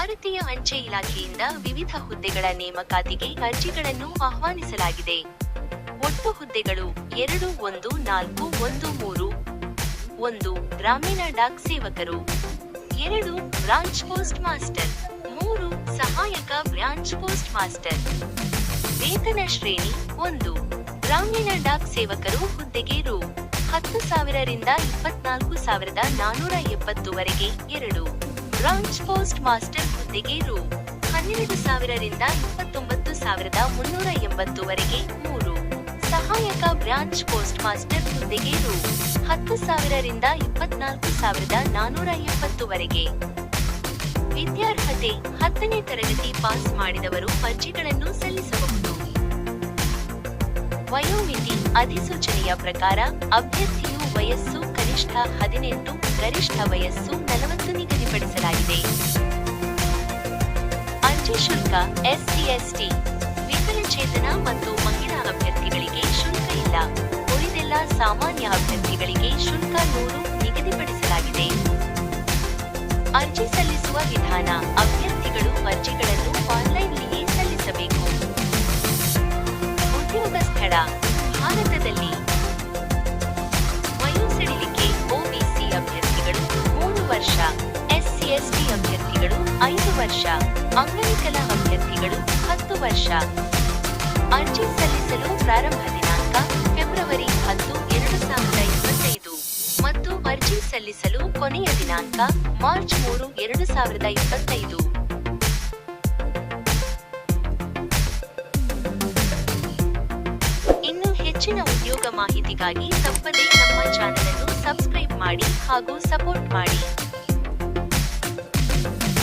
ಭಾರತೀಯ ಅಂಚೆ ಇಲಾಖೆಯಿಂದ ವಿವಿಧ ಹುದ್ದೆಗಳ ನೇಮಕಾತಿಗೆ ಅರ್ಜಿಗಳನ್ನು ಆಹ್ವಾನಿಸಲಾಗಿದೆ. ಒಟ್ಟು ಹುದ್ದೆಗಳು 21413. 1. ಗ್ರಾಮೀಣ ಡಾಕ್ ಸೇವಕರು. 2. Branch post master. 3. ಸಹಾಯಕ ಬ್ರಾಂಚ್ ಪೋಸ್ಟ್ ಮಾಸ್ಟರ್. ವೇತನ ಶ್ರೇಣಿ 1. ಗ್ರಾಮೀಣ ಡಾಕ್ ಸೇವಕರು ಹುದ್ದೆಗೆ ರೂ. 10,000 ರಿಂದ 24,470 ವರೆಗೆ 2. ಬ್ರಾಂಚ್ ಪೋಸ್ಟ್ ಮಾಸ್ಟರ್ ಹುದ್ದೆಗೆ ರೂ. 12,000 ರಿಂದ 29,380 ವರೆಗೆ 3. ಸಹಾಯಕ ಬ್ರಾಂಚ್ ಪೋಸ್ಟ್ ಮಾಸ್ಟರ್ ಹುದ್ದೆಗೆ ರೂ. 10,000 ರಿಂದ 24,470 ವರೆಗೆ. ವಿದ್ಯಾರ್ಹತೆ 10ನೇ ತರಗತಿ ಪಾಸ್ ಮಾಡಿದವರು ಅರ್ಜಿಗಳನ್ನು ಸಲ್ಲಿಸಬಹುದು. ವಯೋಮಿತಿ ಅಧಿಸೂಚನೆಯ ಪ್ರಕಾರ ಅಭ್ಯರ್ಥಿಯು ವಯಸ್ಸು ಕನಿಷ್ಠ 18, ಗರಿಷ್ಠ ವಯಸ್ಸು 40 ನಿಗದಿಪಡಿಸಲಾಗಿದೆ. ಅರ್ಜಿ ಶುಲ್ಕ SC/ST, ವಿಕಲಚೇತನ ಮತ್ತು ಮಹಿಳಾ ಅಭ್ಯರ್ಥಿಗಳಿಗೆ ಶುಲ್ಕ ಇಲ್ಲ. ಉಳಿದೆಲ್ಲ ಸಾಮಾನ್ಯ ಅಭ್ಯರ್ಥಿಗಳಿಗೆ ಶುಲ್ಕ 100 ನಿಗದಿಪಡಿಸಲಾಗಿದೆ. ಅರ್ಜಿ ಸಲ್ಲಿಸುವ ವಿಧಾನ: ಅಭ್ಯರ್ಥಿಗಳು ಅರ್ಜಿಗಳನ್ನು ಆನ್ಲೈನ್ನಲ್ಲಿ ಸಲ್ಲಿಸಬೇಕು. ಉದ್ಯೋಗ ಸ್ಥಳ: ಭಾರತದಲ್ಲಿ. ವಯೋಸಡಿಲಿಕೆ: OBC ಅಭ್ಯರ್ಥಿಗಳು 3 ವರ್ಷ, SC/ST ಅಭ್ಯರ್ಥಿಗಳು 5 ವರ್ಷ, ಅಂಗವಿಕಲ ಅಭ್ಯರ್ಥಿಗಳು 10 ವರ್ಷ. ಅರ್ಜಿ ಸಲ್ಲಿಸಲು ಪ್ರಾರಂಭ ದಿನಾಂಕ ಫೆಬ್ರವರಿ 10, 2025 ಮತ್ತು ಅರ್ಜಿ ಸಲ್ಲಿಸಲು ಕೊನೆಯ ದಿನಾಂಕ ಮಾರ್ಚ್ 3, 2025. ಇನ್ನು ಹೆಚ್ಚಿನ ಉದ್ಯೋಗ ಮಾಹಿತಿಗಾಗಿ ತಪ್ಪದೇ ನಮ್ಮ ಚಾನೆಲ್ ಅನ್ನು ಸಬ್ಸ್ಕ್ರೈಬ್ ಮಾಡಿ ಹಾಗೂ ಸಪೋರ್ಟ್ ಮಾಡಿ.